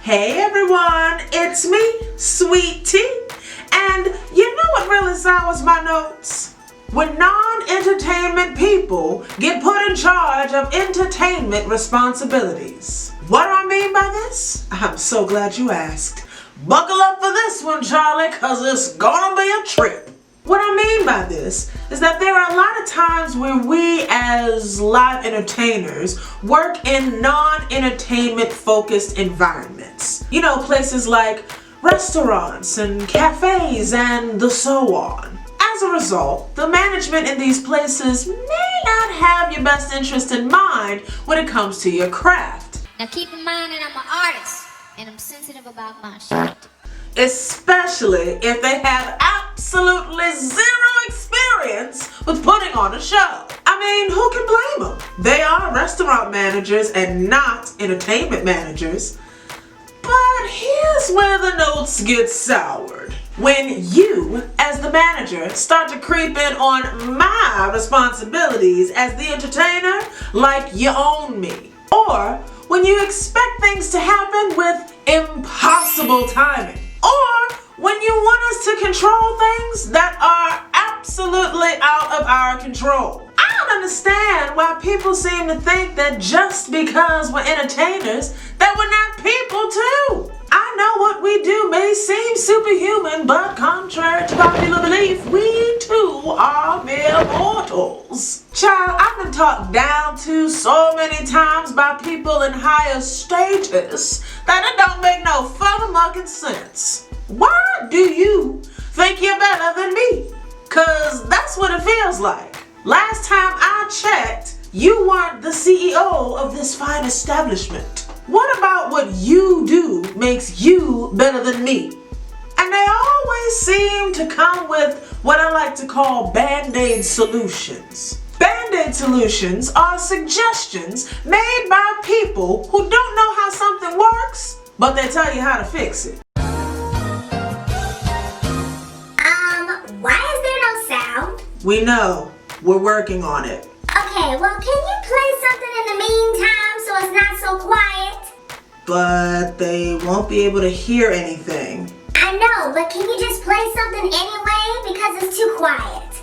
Hey everyone, it's me, Sweet Tea, and you know what really sours my notes? When non-entertainment people get put in charge of entertainment responsibilities. What do I mean by this? I'm so glad you asked. Buckle up for this one, Charlie, cause it's gonna be a trip. What I mean by this is that there are a lot of times where we as live entertainers work in non-entertainment focused environments. You know, places like restaurants and cafes and so on. As a result, the management in these places may not have your best interest in mind when it comes to your craft. Now keep in mind that I'm an artist and I'm sensitive about my shit. Especially if they have absolutely zero experience with putting on a show. I mean, who can blame them? They are restaurant managers and not entertainment managers. But here's where the notes get soured. When you, as the manager, start to creep in on my responsibilities as the entertainer like you own me. Or when you expect things to happen with impossible timing. Or when you want us to control things that are absolutely out of our control. I don't understand why people seem to think that just because we're entertainers, that we're not people too. I know what we do may seem superhuman, but contrary to popular belief, we too are mere mortals. Child, I've been talked down to so many times by people in higher status that it don't make no fucking sense. Why do you think you're better than me? Cause that's what it feels like. Last time I checked, you weren't the CEO of this fine establishment. What about what you do makes you better than me? And they always seem to come with what I like to call Band-Aid solutions. Band-Aid solutions are suggestions made by people who don't know how something works, but they tell you how to fix it. Why is there no sound? We know. We're working on it. Okay, well, can you play something in the meantime so it's not so quiet? But they won't be able to hear anything. I know, but can you just play something anyway? Because it's too quiet.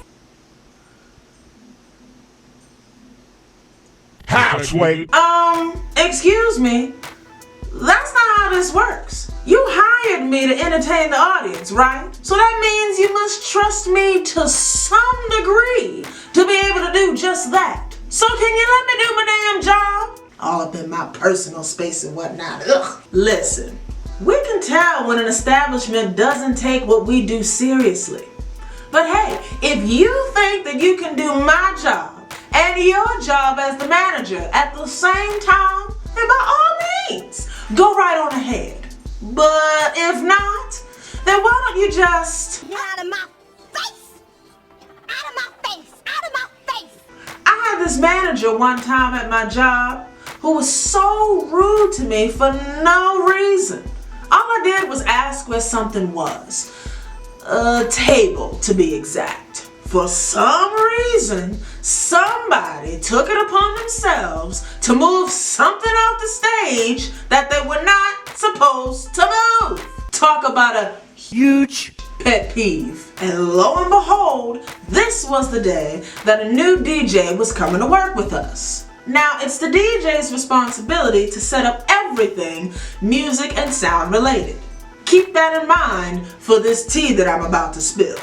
Halfway. Excuse me. That's not how this works. You hired me to entertain the audience, right? So that means you must trust me to some degree to be able to do just that. So can you let me do my damn job? All up in my personal space and whatnot. Ugh. Listen, we can tell when an establishment doesn't take what we do seriously. But hey, if you think that you can do my job and your job as the manager at the same time, then by all means, go right on ahead. But if not, then why don't you just... Out of my face! Out of my face! Out of my face! I had this manager one time at my job who was so rude to me for no reason. All I did was ask where something was. A table, to be exact. For some reason, somebody took it upon themselves to move something off the stage that they were not supposed to move. Talk about a huge pet peeve. And lo and behold, this was the day that a new DJ was coming to work with us. Now, it's the DJ's responsibility to set up everything music and sound related. Keep that in mind for this tea that I'm about to spill.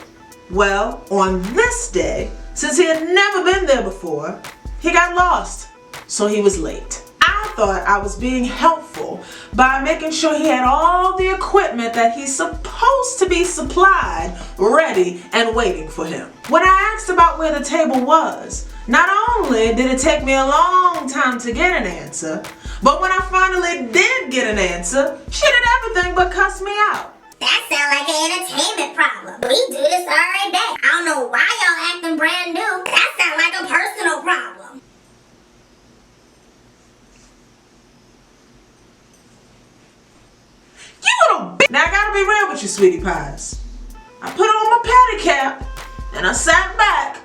Well, on this day, since he had never been there before, he got lost, so he was late. I thought I was being helpful by making sure he had all the equipment that he's supposed to be supplied ready and waiting for him. When I asked about where the table was, not only did it take me a long time to get an answer, but when I finally did get an answer, she did everything but cuss me out. That sounds like an entertainment problem. We do this every day. I don't know why y'all acting brand new. That sounds like a personal problem. You little bitch! Now I gotta be real with you, sweetie pies. I put on my patty cap, and I sat back,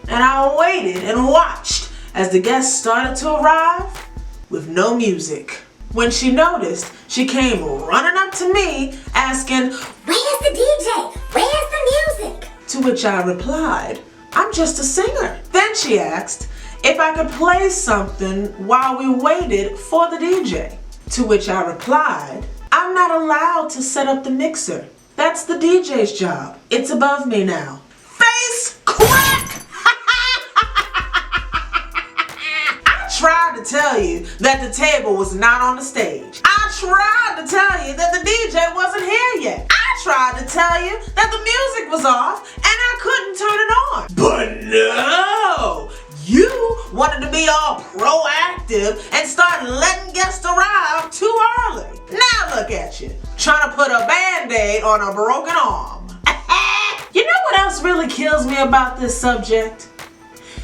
and I waited and watched as the guests started to arrive with no music. When she noticed, she came running up to me asking, "Where's the DJ? Where's the music?" to which I replied, "I'm just a singer." Then she asked if I could play something while we waited for the DJ, to which I replied, "I'm not allowed to set up the mixer. That's the DJ's job. It's above me now." Face crack! I tried to tell you that the table was not on the stage. I tried to tell you that the DJ wasn't here yet. I tried to tell you that the music was off and I couldn't turn it on. But no! You wanted to be all proactive and start letting guests arrive too early. Now look at you, trying to put a Band-Aid on a broken arm. You know what else really kills me about this subject?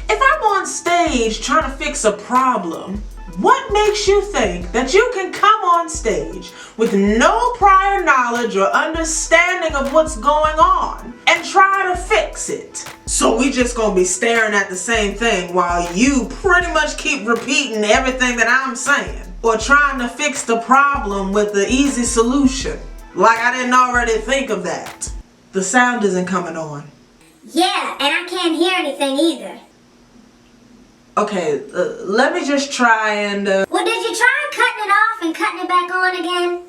If I'm on stage trying to fix a problem, what makes you think that you can come on stage with no prior knowledge or understanding of what's going on and try to fix it? So we just gonna be staring at the same thing while you pretty much keep repeating everything that I'm saying, or trying to fix the problem with the easy solution, like I didn't already think of that. The sound isn't coming on. Yeah, and I can't hear anything either. Okay, let me just try and Well, did you try cutting it off and cutting it back on again?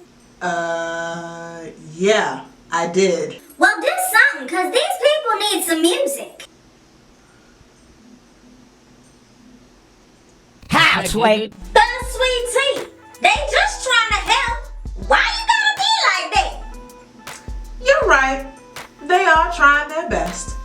yeah, I did. Well, do something, cause these people need some music. House wait. The sweet tea. They just trying to help. Why you gotta be like that? You're right. They are trying their best.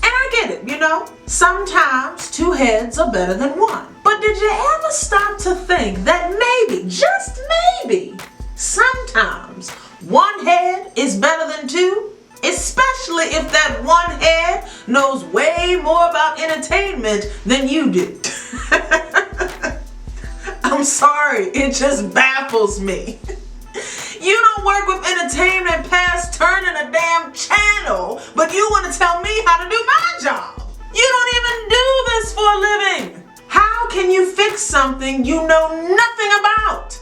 And I get it, you know. Sometimes two heads are better than one. But did you ever stop to think that maybe, just maybe, sometimes one head is better than two? Especially if that one head knows way more about entertainment than you do. I'm sorry, it just baffles me. You don't work with entertainment past turning a damn channel, but you want to tell me how to do my job. You don't even do this for a living. How can you fix something you know nothing about?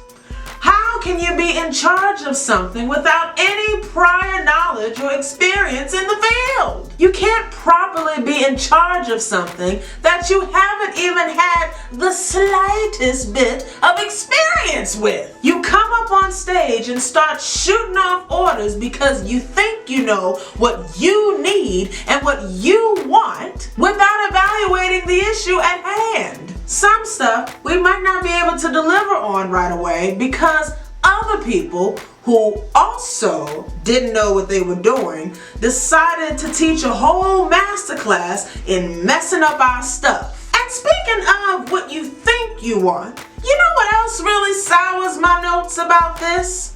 How can you be in charge of something without any prior knowledge or experience in the field? You can't properly be in charge of something that you haven't even had the slightest bit of experience with. You come up on stage and start shooting off orders because you think you know what you need and what you want without evaluating the issue at hand. Some stuff we might not be able to deliver on right away because other people who also didn't know what they were doing decided to teach a whole masterclass in messing up our stuff. And speaking of what you think you want, you know what else really sours my notes about this?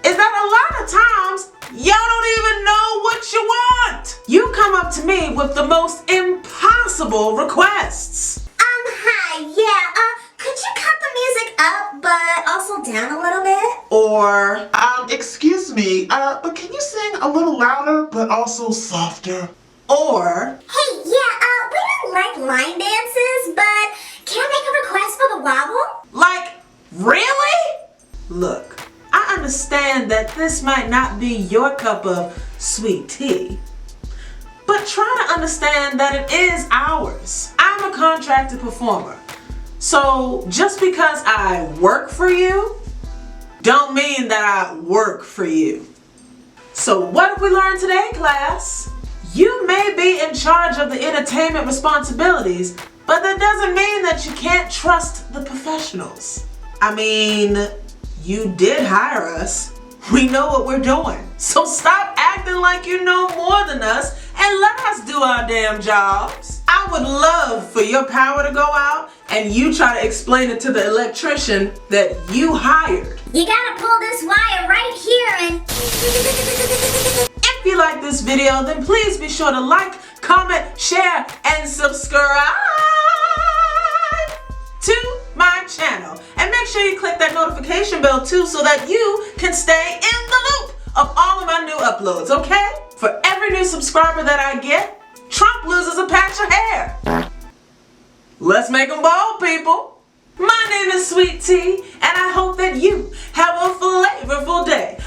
Is that a lot of times y'all don't even know what you want. You come up to me with the most impossible requests. Hi, yeah, could you cut the music up, but also down a little bit? Or, excuse me, but can you sing a little louder, but also softer? or, Hey, yeah, we don't like line dances, but can I make a request for the wobble? like, really? Look, I understand that this might not be your cup of sweet tea, but try to understand that it is ours. I'm a contracted performer. So just because I work for you, don't mean that I work for you. So what have we learned today, class? You may be in charge of the entertainment responsibilities, but that doesn't mean that you can't trust the professionals. I mean, you did hire us. We know what we're doing. So stop acting like you know more than us and let us do our damn jobs. I would love for your power to go out and you try to explain it to the electrician that you hired. You gotta pull this wire right here and... If you like this video, then please be sure to like, comment, share, and subscribe to my channel. And make sure you click that notification bell too so that you can stay in the loop of all of my new uploads, okay? For every new subscriber that I get, Trump loses a patch of hair. Let's make them bald, people. My name is Sweet Tea, and I hope that you have a flavorful day.